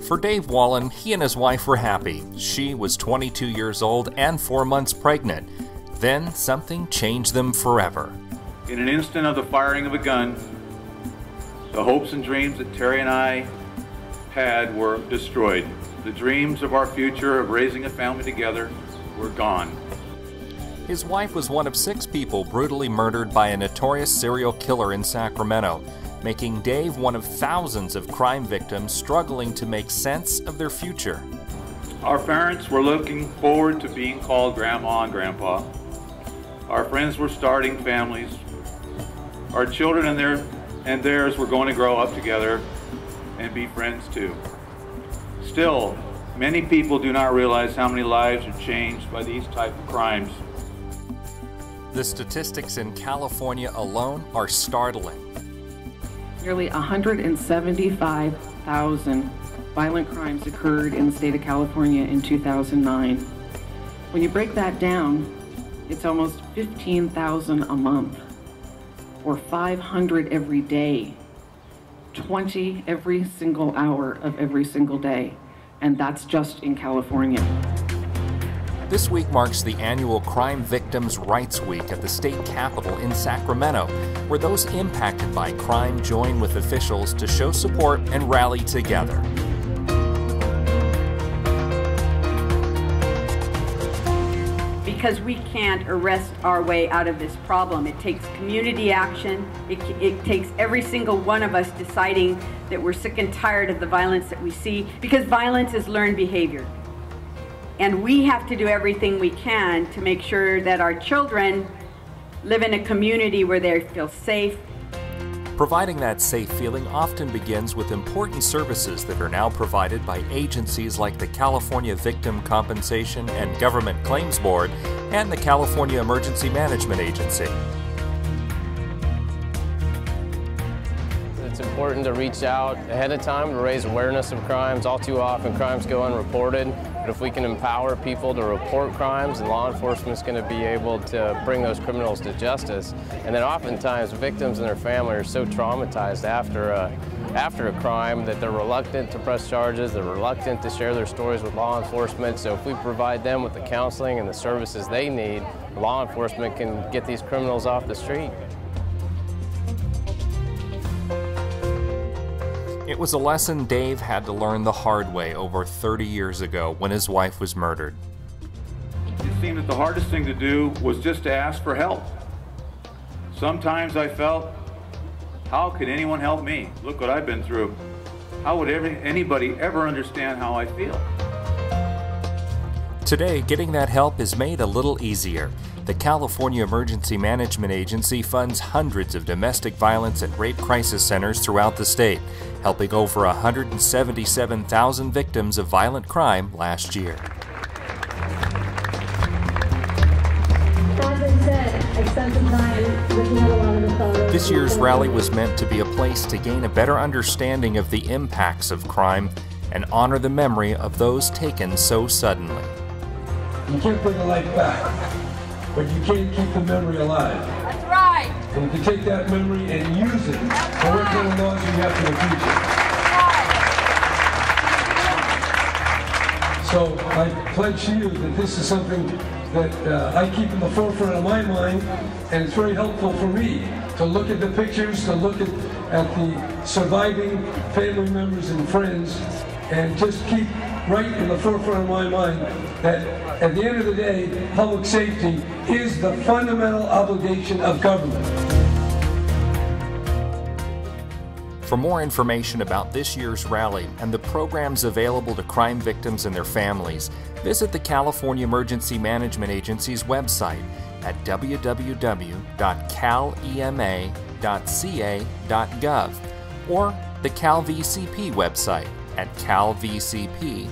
For Dave Wallen, he and his wife were happy. She was 22 years old and 4 months pregnant. Then something changed them forever. In an instant of the firing of a gun, the hopes and dreams that Terry and I had were destroyed. The dreams of our future of raising a family together were gone. His wife was one of 6 people brutally murdered by a notorious serial killer in Sacramento, making Dave one of thousands of crime victims struggling to make sense of their future. Our parents were looking forward to being called Grandma and Grandpa. Our friends were starting families. Our children and theirs were going to grow up together and be friends too. Still, many people do not realize how many lives are changed by these type of crimes. The statistics in California alone are startling. Nearly 175,000 violent crimes occurred in the state of California in 2009. When you break that down, it's almost 15,000 a month, or 500 every day, 20 every single hour of every single day, and that's just in California. This week marks the annual Crime Victims' Rights Week at the state capitol in Sacramento, where those impacted by crime join with officials to show support and rally together. Because we can't arrest our way out of this problem. It takes community action. It takes every single one of us deciding that we're sick and tired of the violence that we see, because violence is learned behavior. And we have to do everything we can to make sure that our children live in a community where they feel safe. Providing that safe feeling often begins with important services that are now provided by agencies like the California Victim Compensation and Government Claims Board and the California Emergency Management Agency. It's important to reach out ahead of time to raise awareness of crimes. All too often crimes go unreported, but if we can empower people to report crimes, law enforcement is going to be able to bring those criminals to justice. And then oftentimes victims and their family are so traumatized after a crime that they're reluctant to press charges, they're reluctant to share their stories with law enforcement. So if we provide them with the counseling and the services they need, law enforcement can get these criminals off the street. It was a lesson Dave had to learn the hard way over 30 years ago when his wife was murdered. It seemed that the hardest thing to do was just to ask for help. Sometimes I felt, how could anyone help me? Look what I've been through. How would anybody ever understand how I feel? Today, getting that help is made a little easier. The California Emergency Management Agency funds hundreds of domestic violence and rape crisis centers throughout the state, helping over 177,000 victims of violent crime last year. This year's rally was meant to be a place to gain a better understanding of the impacts of crime and honor the memory of those taken so suddenly. You can't bring a life back, but you can keep the memory alive. That's right. And you can take that memory and use it for what kind of laws you have for the future. So I pledge to you that this is something that I keep in the forefront of my mind, and it's very helpful for me to look at the pictures, to look at the surviving family members and friends, and just keep right in the forefront of my mind that at the end of the day, public safety is the fundamental obligation of government. For more information about this year's rally and the programs available to crime victims and their families, visit the California Emergency Management Agency's website at www.calema.ca.gov or the CalVCP website at calvcp.ca.gov.